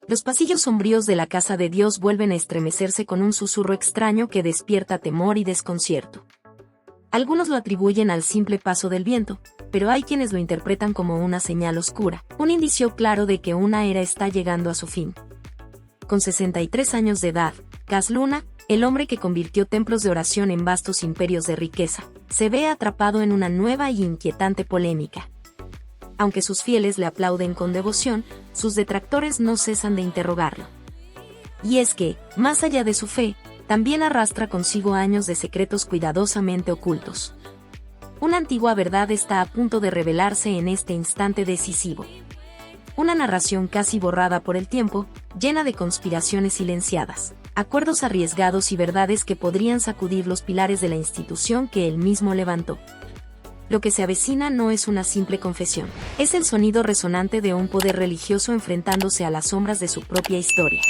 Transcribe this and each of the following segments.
Los pasillos sombríos de la casa de Dios vuelven a estremecerse con un susurro extraño que despierta temor y desconcierto. Algunos lo atribuyen al simple paso del viento, pero hay quienes lo interpretan como una señal oscura, un indicio claro de que una era está llegando a su fin. Con 63 años de edad, Cas Luna, el hombre que convirtió templos de oración en vastos imperios de riqueza, se ve atrapado en una nueva y inquietante polémica. Aunque sus fieles le aplauden con devoción, sus detractores no cesan de interrogarlo. Y es que, más allá de su fe, también arrastra consigo años de secretos cuidadosamente ocultos. Una antigua verdad está a punto de revelarse en este instante decisivo. Una narración casi borrada por el tiempo, llena de conspiraciones silenciadas, acuerdos arriesgados y verdades que podrían sacudir los pilares de la institución que él mismo levantó. Lo que se avecina no es una simple confesión, es el sonido resonante de un poder religioso enfrentándose a las sombras de su propia historia.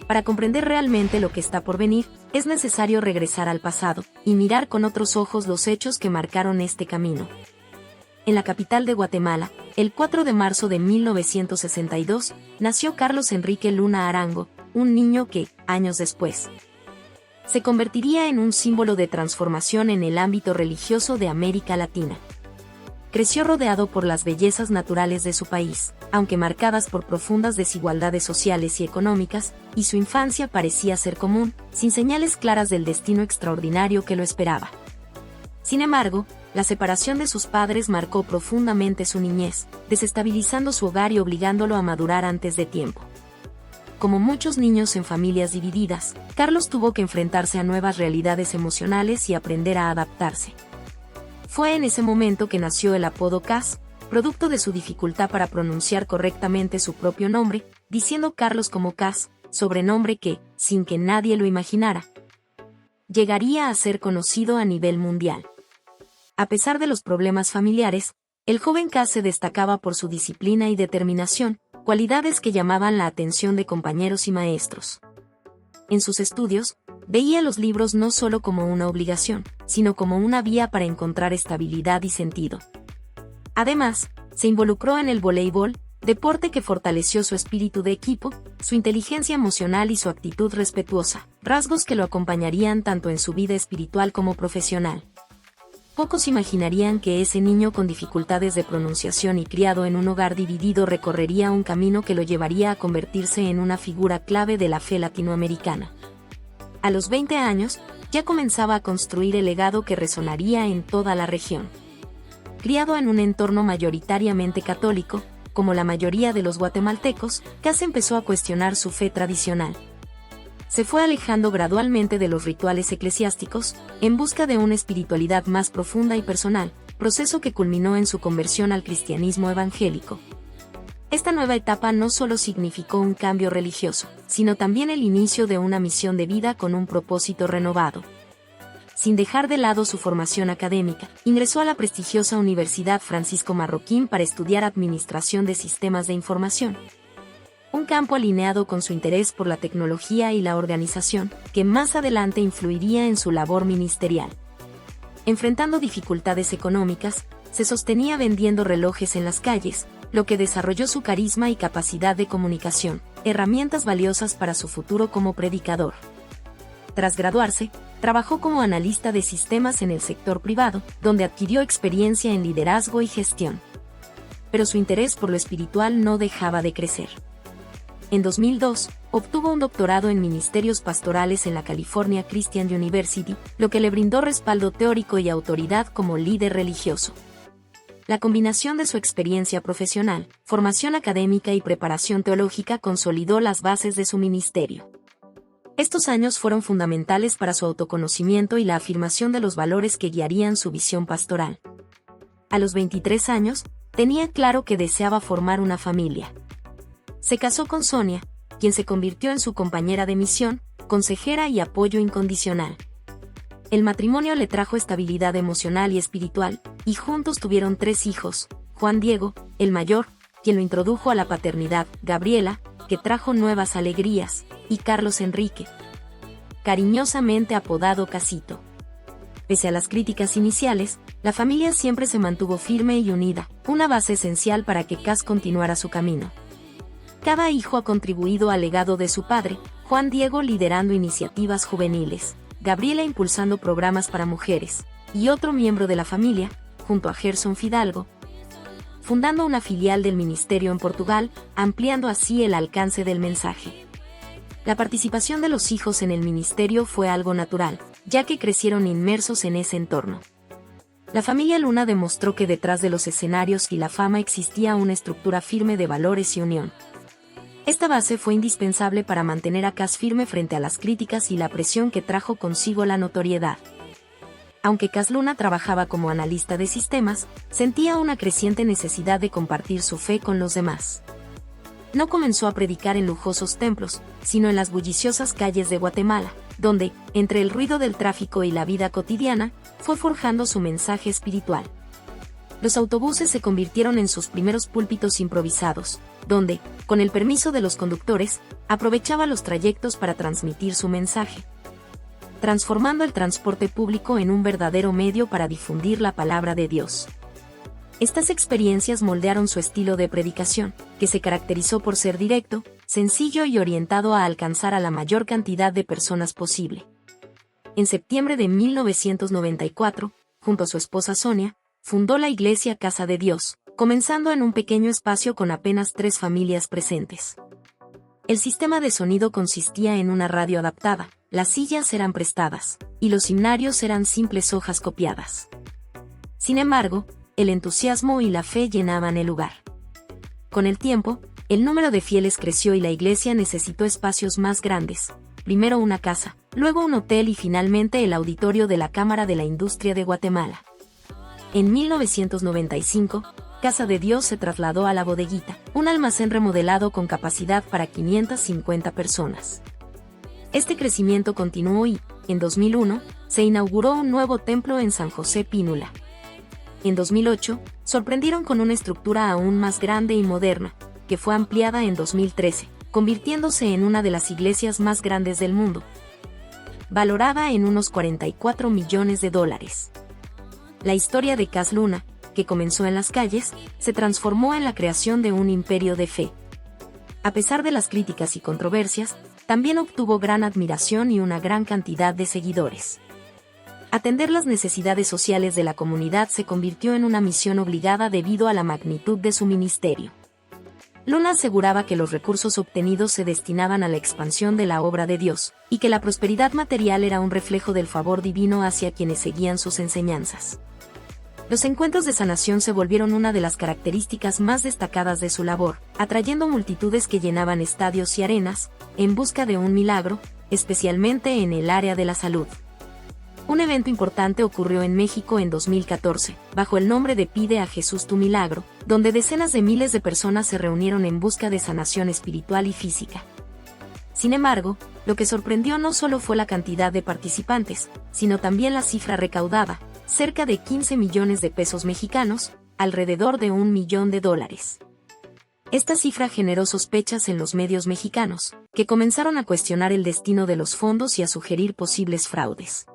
Para comprender realmente lo que está por venir, es necesario regresar al pasado y mirar con otros ojos los hechos que marcaron este camino. En la capital de Guatemala, el 4 de marzo de 1962, nació Carlos Enrique Luna Arango, un niño que, años después, se convertiría en un símbolo de transformación en el ámbito religioso de América Latina. Creció rodeado por las bellezas naturales de su país, aunque marcadas por profundas desigualdades sociales y económicas, y su infancia parecía ser común, sin señales claras del destino extraordinario que lo esperaba. Sin embargo, la separación de sus padres marcó profundamente su niñez, desestabilizando su hogar y obligándolo a madurar antes de tiempo. Como muchos niños en familias divididas, Carlos tuvo que enfrentarse a nuevas realidades emocionales y aprender a adaptarse. Fue en ese momento que nació el apodo Cas, producto de su dificultad para pronunciar correctamente su propio nombre, diciendo Carlos como Cas, sobrenombre que, sin que nadie lo imaginara, llegaría a ser conocido a nivel mundial. A pesar de los problemas familiares, el joven Cas se destacaba por su disciplina y determinación, cualidades que llamaban la atención de compañeros y maestros. En sus estudios, veía los libros no solo como una obligación, sino como una vía para encontrar estabilidad y sentido. Además, se involucró en el voleibol, deporte que fortaleció su espíritu de equipo, su inteligencia emocional y su actitud respetuosa, rasgos que lo acompañarían tanto en su vida espiritual como profesional. Pocos imaginarían que ese niño con dificultades de pronunciación y criado en un hogar dividido recorrería un camino que lo llevaría a convertirse en una figura clave de la fe latinoamericana. A los 20 años, ya comenzaba a construir el legado que resonaría en toda la región. Criado en un entorno mayoritariamente católico, como la mayoría de los guatemaltecos, Cas empezó a cuestionar su fe tradicional. Se fue alejando gradualmente de los rituales eclesiásticos, en busca de una espiritualidad más profunda y personal, proceso que culminó en su conversión al cristianismo evangélico. Esta nueva etapa no solo significó un cambio religioso, sino también el inicio de una misión de vida con un propósito renovado. Sin dejar de lado su formación académica, ingresó a la prestigiosa Universidad Francisco Marroquín para estudiar Administración de Sistemas de Información. Un campo alineado con su interés por la tecnología y la organización, que más adelante influiría en su labor ministerial. Enfrentando dificultades económicas, se sostenía vendiendo relojes en las calles, lo que desarrolló su carisma y capacidad de comunicación, herramientas valiosas para su futuro como predicador. Tras graduarse, trabajó como analista de sistemas en el sector privado, donde adquirió experiencia en liderazgo y gestión. Pero su interés por lo espiritual no dejaba de crecer. En 2002, obtuvo un doctorado en ministerios pastorales en la California Christian University, lo que le brindó respaldo teórico y autoridad como líder religioso. La combinación de su experiencia profesional, formación académica y preparación teológica consolidó las bases de su ministerio. Estos años fueron fundamentales para su autoconocimiento y la afirmación de los valores que guiarían su visión pastoral. A los 23 años, tenía claro que deseaba formar una familia. Se casó con Sonia, quien se convirtió en su compañera de misión, consejera y apoyo incondicional. El matrimonio le trajo estabilidad emocional y espiritual, y juntos tuvieron 3 hijos, Juan Diego, el mayor, quien lo introdujo a la paternidad, Gabriela, que trajo nuevas alegrías, y Carlos Enrique, cariñosamente apodado Casito. Pese a las críticas iniciales, la familia siempre se mantuvo firme y unida, una base esencial para que Cas continuara su camino. Cada hijo ha contribuido al legado de su padre, Juan Diego liderando iniciativas juveniles, Gabriela impulsando programas para mujeres, y otro miembro de la familia, junto a Gerson Fidalgo, fundando una filial del ministerio en Portugal, ampliando así el alcance del mensaje. La participación de los hijos en el ministerio fue algo natural, ya que crecieron inmersos en ese entorno. La familia Luna demostró que detrás de los escenarios y la fama existía una estructura firme de valores y unión. Esta base fue indispensable para mantener a Cas firme frente a las críticas y la presión que trajo consigo la notoriedad. Aunque Cas Luna trabajaba como analista de sistemas, sentía una creciente necesidad de compartir su fe con los demás. No comenzó a predicar en lujosos templos, sino en las bulliciosas calles de Guatemala, donde, entre el ruido del tráfico y la vida cotidiana, fue forjando su mensaje espiritual. Los autobuses se convirtieron en sus primeros púlpitos improvisados, donde, con el permiso de los conductores, aprovechaba los trayectos para transmitir su mensaje, transformando el transporte público en un verdadero medio para difundir la palabra de Dios. Estas experiencias moldearon su estilo de predicación, que se caracterizó por ser directo, sencillo y orientado a alcanzar a la mayor cantidad de personas posible. En septiembre de 1994, junto a su esposa Sonia, fundó la iglesia Casa de Dios, comenzando en un pequeño espacio con apenas 3 familias presentes. El sistema de sonido consistía en una radio adaptada, las sillas eran prestadas, y los himnarios eran simples hojas copiadas. Sin embargo, el entusiasmo y la fe llenaban el lugar. Con el tiempo, el número de fieles creció y la iglesia necesitó espacios más grandes, primero una casa, luego un hotel y finalmente el auditorio de la Cámara de la Industria de Guatemala. En 1995, Casa de Dios se trasladó a La Bodeguita, un almacén remodelado con capacidad para 550 personas. Este crecimiento continuó y, en 2001, se inauguró un nuevo templo en San José Pínula. En 2008, sorprendieron con una estructura aún más grande y moderna, que fue ampliada en 2013, convirtiéndose en una de las iglesias más grandes del mundo, valorada en unos $44 millones. La historia de Cas Luna, que comenzó en las calles, se transformó en la creación de un imperio de fe. A pesar de las críticas y controversias, también obtuvo gran admiración y una gran cantidad de seguidores. Atender las necesidades sociales de la comunidad se convirtió en una misión obligada debido a la magnitud de su ministerio. Luna aseguraba que los recursos obtenidos se destinaban a la expansión de la obra de Dios, y que la prosperidad material era un reflejo del favor divino hacia quienes seguían sus enseñanzas. Los encuentros de sanación se volvieron una de las características más destacadas de su labor, atrayendo multitudes que llenaban estadios y arenas, en busca de un milagro, especialmente en el área de la salud. Un evento importante ocurrió en México en 2014, bajo el nombre de Pide a Jesús tu milagro, donde decenas de miles de personas se reunieron en busca de sanación espiritual y física. Sin embargo, lo que sorprendió no solo fue la cantidad de participantes, sino también la cifra recaudada, cerca de 15 millones de pesos mexicanos, alrededor de $1 millón. Esta cifra generó sospechas en los medios mexicanos, que comenzaron a cuestionar el destino de los fondos y a sugerir posibles fraudes.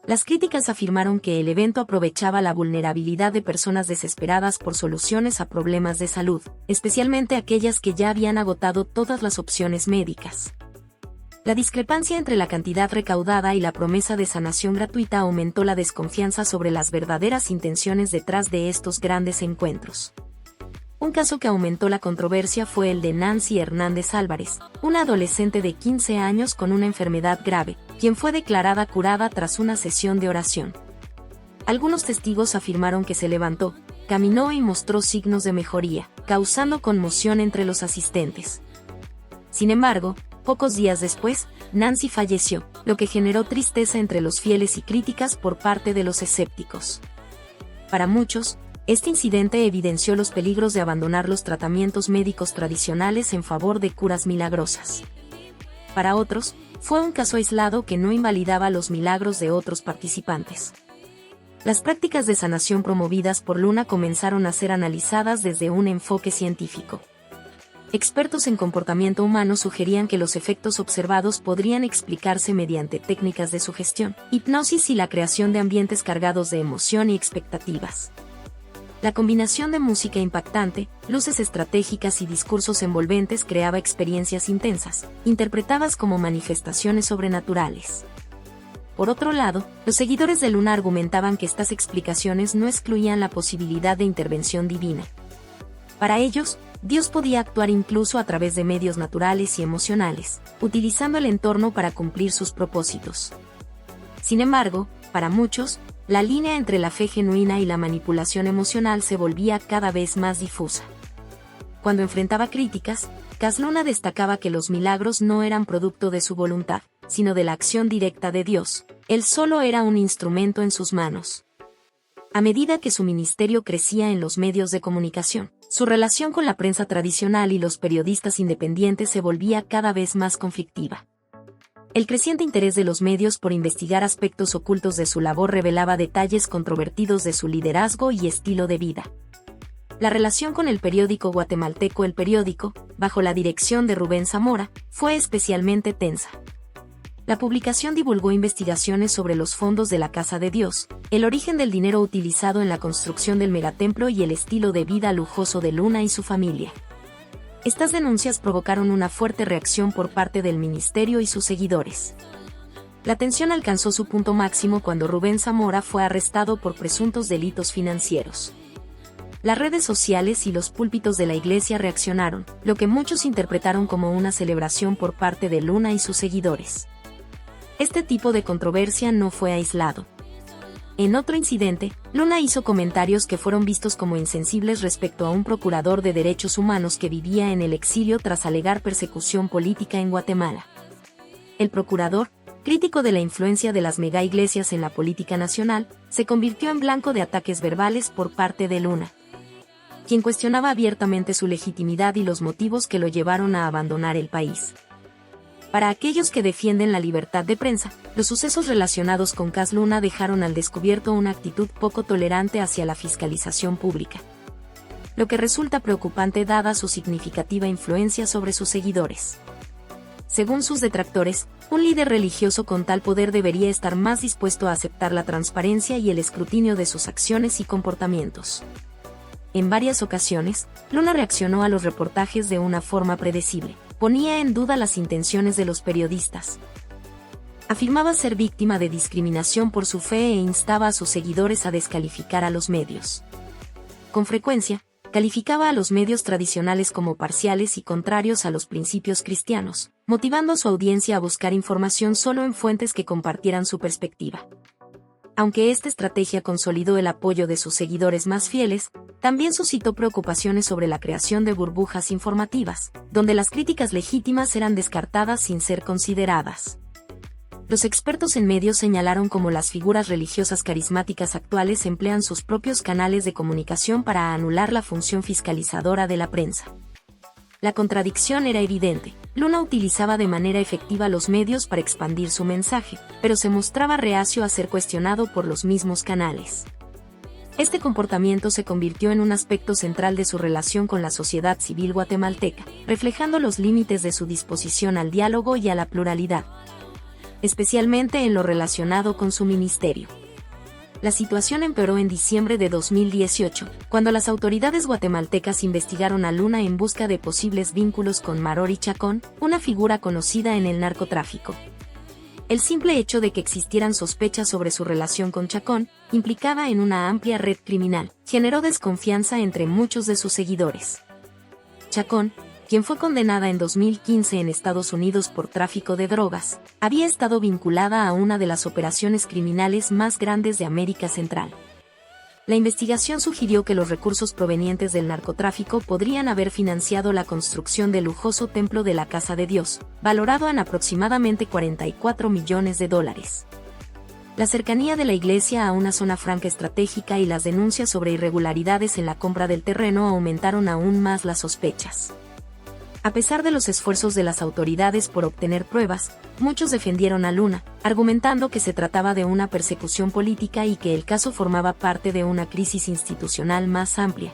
Las críticas afirmaron que el evento aprovechaba la vulnerabilidad de personas desesperadas por soluciones a problemas de salud, especialmente aquellas que ya habían agotado todas las opciones médicas. La discrepancia entre la cantidad recaudada y la promesa de sanación gratuita aumentó la desconfianza sobre las verdaderas intenciones detrás de estos grandes encuentros. Un caso que aumentó la controversia fue el de Nancy Hernández Álvarez, una adolescente de 15 años con una enfermedad grave, quien fue declarada curada tras una sesión de oración. Algunos testigos afirmaron que se levantó, caminó y mostró signos de mejoría, causando conmoción entre los asistentes. Sin embargo, pocos días después, Nancy falleció, lo que generó tristeza entre los fieles y críticas por parte de los escépticos. Para muchos, este incidente evidenció los peligros de abandonar los tratamientos médicos tradicionales en favor de curas milagrosas. Para otros, fue un caso aislado que no invalidaba los milagros de otros participantes. Las prácticas de sanación promovidas por Luna comenzaron a ser analizadas desde un enfoque científico. Expertos en comportamiento humano sugerían que los efectos observados podrían explicarse mediante técnicas de sugestión, hipnosis y la creación de ambientes cargados de emoción y expectativas. La combinación de música impactante, luces estratégicas y discursos envolventes creaba experiencias intensas, interpretadas como manifestaciones sobrenaturales. Por otro lado, los seguidores de Luna argumentaban que estas explicaciones no excluían la posibilidad de intervención divina. Para ellos, Dios podía actuar incluso a través de medios naturales y emocionales, utilizando el entorno para cumplir sus propósitos. Sin embargo, para muchos, la línea entre la fe genuina y la manipulación emocional se volvía cada vez más difusa. Cuando enfrentaba críticas, Cas Luna destacaba que los milagros no eran producto de su voluntad, sino de la acción directa de Dios. Él solo era un instrumento en sus manos. A medida que su ministerio crecía en los medios de comunicación, su relación con la prensa tradicional y los periodistas independientes se volvía cada vez más conflictiva. El creciente interés de los medios por investigar aspectos ocultos de su labor revelaba detalles controvertidos de su liderazgo y estilo de vida. La relación con el periódico guatemalteco El Periódico, bajo la dirección de Rubén Zamora, fue especialmente tensa. La publicación divulgó investigaciones sobre los fondos de la Casa de Dios, el origen del dinero utilizado en la construcción del megatemplo y el estilo de vida lujoso de Luna y su familia. Estas denuncias provocaron una fuerte reacción por parte del ministerio y sus seguidores. La tensión alcanzó su punto máximo cuando Rubén Zamora fue arrestado por presuntos delitos financieros. Las redes sociales y los púlpitos de la iglesia reaccionaron, lo que muchos interpretaron como una celebración por parte de Luna y sus seguidores. Este tipo de controversia no fue aislado. En otro incidente, Luna hizo comentarios que fueron vistos como insensibles respecto a un procurador de derechos humanos que vivía en el exilio tras alegar persecución política en Guatemala. El procurador, crítico de la influencia de las megaiglesias en la política nacional, se convirtió en blanco de ataques verbales por parte de Luna, quien cuestionaba abiertamente su legitimidad y los motivos que lo llevaron a abandonar el país. Para aquellos que defienden la libertad de prensa, los sucesos relacionados con Cas Luna dejaron al descubierto una actitud poco tolerante hacia la fiscalización pública, lo que resulta preocupante dada su significativa influencia sobre sus seguidores. Según sus detractores, un líder religioso con tal poder debería estar más dispuesto a aceptar la transparencia y el escrutinio de sus acciones y comportamientos. En varias ocasiones, Luna reaccionó a los reportajes de una forma predecible. Ponía en duda las intenciones de los periodistas. Afirmaba ser víctima de discriminación por su fe e instaba a sus seguidores a descalificar a los medios. Con frecuencia, calificaba a los medios tradicionales como parciales y contrarios a los principios cristianos, motivando a su audiencia a buscar información solo en fuentes que compartieran su perspectiva. Aunque esta estrategia consolidó el apoyo de sus seguidores más fieles, también suscitó preocupaciones sobre la creación de burbujas informativas, donde las críticas legítimas eran descartadas sin ser consideradas. Los expertos en medios señalaron cómo las figuras religiosas carismáticas actuales emplean sus propios canales de comunicación para anular la función fiscalizadora de la prensa. La contradicción era evidente. Luna utilizaba de manera efectiva los medios para expandir su mensaje, pero se mostraba reacio a ser cuestionado por los mismos canales. Este comportamiento se convirtió en un aspecto central de su relación con la sociedad civil guatemalteca, reflejando los límites de su disposición al diálogo y a la pluralidad, especialmente en lo relacionado con su ministerio. La situación empeoró en diciembre de 2018, cuando las autoridades guatemaltecas investigaron a Luna en busca de posibles vínculos con Marori Chacón, una figura conocida en el narcotráfico. El simple hecho de que existieran sospechas sobre su relación con Chacón, implicada en una amplia red criminal, generó desconfianza entre muchos de sus seguidores. Chacón, quien fue condenada en 2015 en Estados Unidos por tráfico de drogas, había estado vinculada a una de las operaciones criminales más grandes de América Central. La investigación sugirió que los recursos provenientes del narcotráfico podrían haber financiado la construcción del lujoso templo de la Casa de Dios, valorado en aproximadamente $44 millones. La cercanía de la iglesia a una zona franca estratégica y las denuncias sobre irregularidades en la compra del terreno aumentaron aún más las sospechas. A pesar de los esfuerzos de las autoridades por obtener pruebas, muchos defendieron a Luna, argumentando que se trataba de una persecución política y que el caso formaba parte de una crisis institucional más amplia,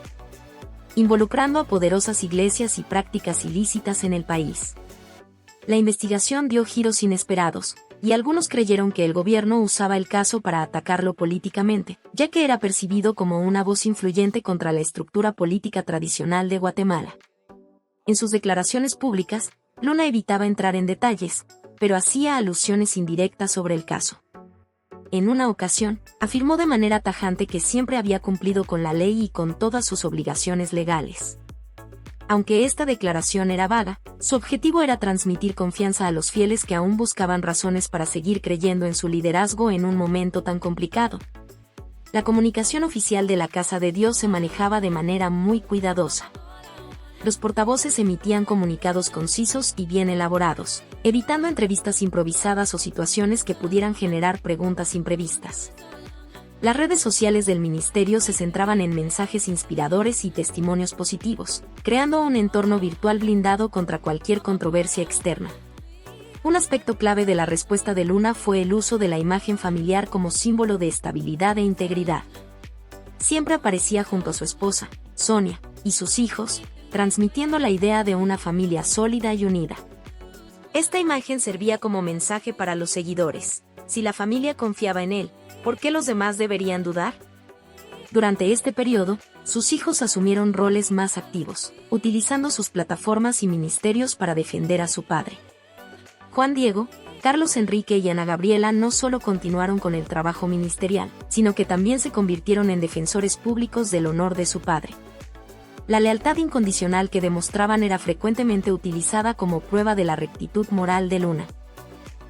involucrando a poderosas iglesias y prácticas ilícitas en el país. La investigación dio giros inesperados, y algunos creyeron que el gobierno usaba el caso para atacarlo políticamente, ya que era percibido como una voz influyente contra la estructura política tradicional de Guatemala. En sus declaraciones públicas, Luna evitaba entrar en detalles, pero hacía alusiones indirectas sobre el caso. En una ocasión, afirmó de manera tajante que siempre había cumplido con la ley y con todas sus obligaciones legales. Aunque esta declaración era vaga, su objetivo era transmitir confianza a los fieles que aún buscaban razones para seguir creyendo en su liderazgo en un momento tan complicado. La comunicación oficial de la Casa de Dios se manejaba de manera muy cuidadosa. Los portavoces emitían comunicados concisos y bien elaborados, evitando entrevistas improvisadas o situaciones que pudieran generar preguntas imprevistas. Las redes sociales del ministerio se centraban en mensajes inspiradores y testimonios positivos, creando un entorno virtual blindado contra cualquier controversia externa. Un aspecto clave de la respuesta de Luna fue el uso de la imagen familiar como símbolo de estabilidad e integridad. Siempre aparecía junto a su esposa, Sonia, y sus hijos, transmitiendo la idea de una familia sólida y unida. Esta imagen servía como mensaje para los seguidores. Si la familia confiaba en él, ¿por qué los demás deberían dudar? Durante este periodo, sus hijos asumieron roles más activos, utilizando sus plataformas y ministerios para defender a su padre. Juan Diego, Carlos Enrique y Ana Gabriela no solo continuaron con el trabajo ministerial, sino que también se convirtieron en defensores públicos del honor de su padre. La lealtad incondicional que demostraban era frecuentemente utilizada como prueba de la rectitud moral de Luna.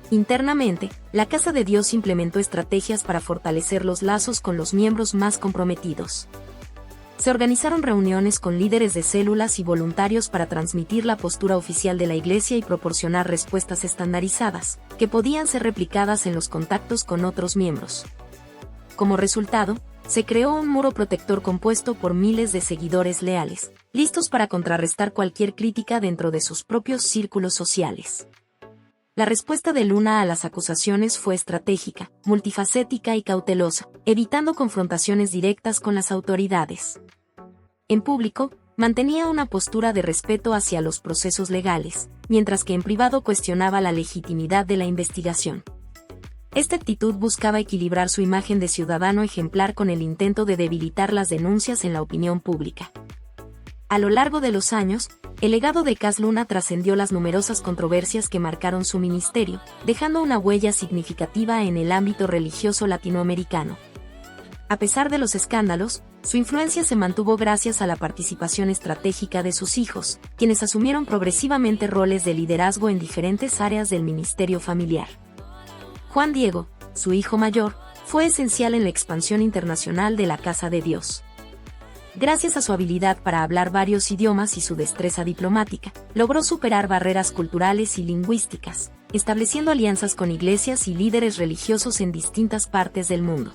Internamente, la Casa de Dios implementó estrategias para fortalecer los lazos con los miembros más comprometidos. Se organizaron reuniones con líderes de células y voluntarios para transmitir la postura oficial de la Iglesia y proporcionar respuestas estandarizadas, que podían ser replicadas en los contactos con otros miembros. Como resultado, se creó un muro protector compuesto por miles de seguidores leales, listos para contrarrestar cualquier crítica dentro de sus propios círculos sociales. La respuesta de Luna a las acusaciones fue estratégica, multifacética y cautelosa, evitando confrontaciones directas con las autoridades. En público, mantenía una postura de respeto hacia los procesos legales, mientras que en privado cuestionaba la legitimidad de la investigación. Esta actitud buscaba equilibrar su imagen de ciudadano ejemplar con el intento de debilitar las denuncias en la opinión pública. A lo largo de los años, el legado de Cas Luna trascendió las numerosas controversias que marcaron su ministerio, dejando una huella significativa en el ámbito religioso latinoamericano. A pesar de los escándalos, su influencia se mantuvo gracias a la participación estratégica de sus hijos, quienes asumieron progresivamente roles de liderazgo en diferentes áreas del ministerio familiar. Juan Diego, su hijo mayor, fue esencial en la expansión internacional de la Casa de Dios. Gracias a su habilidad para hablar varios idiomas y su destreza diplomática, logró superar barreras culturales y lingüísticas, estableciendo alianzas con iglesias y líderes religiosos en distintas partes del mundo.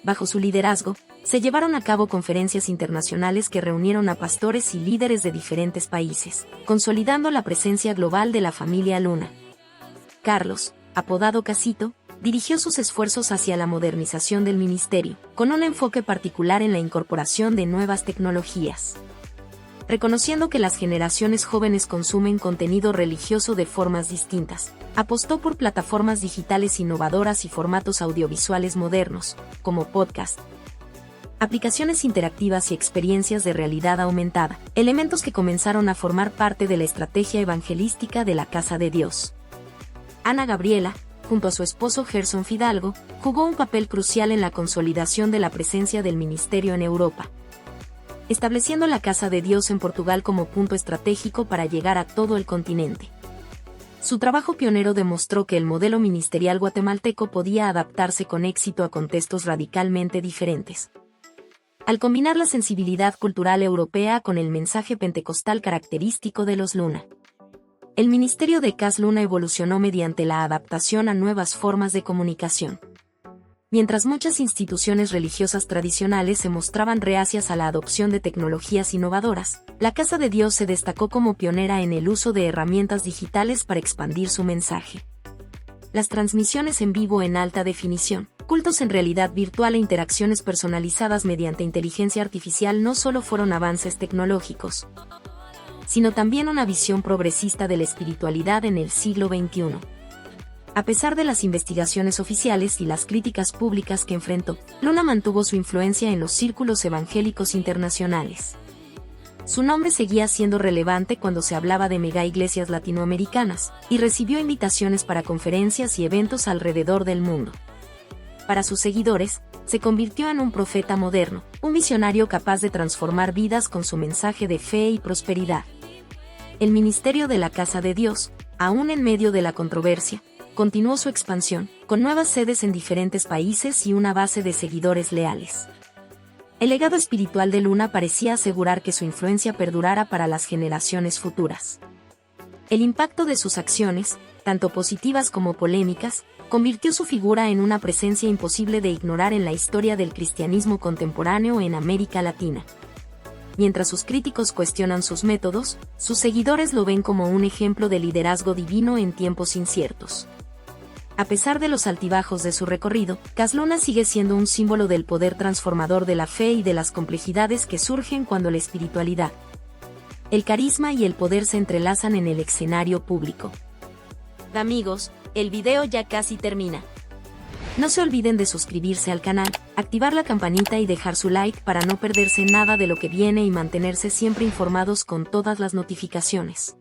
Bajo su liderazgo, se llevaron a cabo conferencias internacionales que reunieron a pastores y líderes de diferentes países, consolidando la presencia global de la familia Luna. Carlos, apodado Casito, dirigió sus esfuerzos hacia la modernización del ministerio, con un enfoque particular en la incorporación de nuevas tecnologías. Reconociendo que las generaciones jóvenes consumen contenido religioso de formas distintas, apostó por plataformas digitales innovadoras y formatos audiovisuales modernos, como podcast, aplicaciones interactivas y experiencias de realidad aumentada, elementos que comenzaron a formar parte de la estrategia evangelística de la Casa de Dios. Ana Gabriela, junto a su esposo Gerson Fidalgo, jugó un papel crucial en la consolidación de la presencia del ministerio en Europa, estableciendo la Casa de Dios en Portugal como punto estratégico para llegar a todo el continente. Su trabajo pionero demostró que el modelo ministerial guatemalteco podía adaptarse con éxito a contextos radicalmente diferentes. Al combinar la sensibilidad cultural europea con el mensaje pentecostal característico de los Luna, el ministerio de Cas Luna evolucionó mediante la adaptación a nuevas formas de comunicación. Mientras muchas instituciones religiosas tradicionales se mostraban reacias a la adopción de tecnologías innovadoras, la Casa de Dios se destacó como pionera en el uso de herramientas digitales para expandir su mensaje. Las transmisiones en vivo en alta definición, cultos en realidad virtual e interacciones personalizadas mediante inteligencia artificial no solo fueron avances tecnológicos, sino también una visión progresista de la espiritualidad en el siglo XXI. A pesar de las investigaciones oficiales y las críticas públicas que enfrentó, Luna mantuvo su influencia en los círculos evangélicos internacionales. Su nombre seguía siendo relevante cuando se hablaba de megaiglesias latinoamericanas, y recibió invitaciones para conferencias y eventos alrededor del mundo. Para sus seguidores, se convirtió en un profeta moderno, un misionario capaz de transformar vidas con su mensaje de fe y prosperidad. El ministerio de la Casa de Dios, aún en medio de la controversia, continuó su expansión, con nuevas sedes en diferentes países y una base de seguidores leales. El legado espiritual de Luna parecía asegurar que su influencia perdurara para las generaciones futuras. El impacto de sus acciones, tanto positivas como polémicas, convirtió su figura en una presencia imposible de ignorar en la historia del cristianismo contemporáneo en América Latina. Mientras sus críticos cuestionan sus métodos, sus seguidores lo ven como un ejemplo de liderazgo divino en tiempos inciertos. A pesar de los altibajos de su recorrido, Casluna sigue siendo un símbolo del poder transformador de la fe y de las complejidades que surgen cuando la espiritualidad, el carisma y el poder se entrelazan en el escenario público. Amigos, el video ya casi termina. No se olviden de suscribirse al canal, activar la campanita y dejar su like para no perderse nada de lo que viene y mantenerse siempre informados con todas las notificaciones.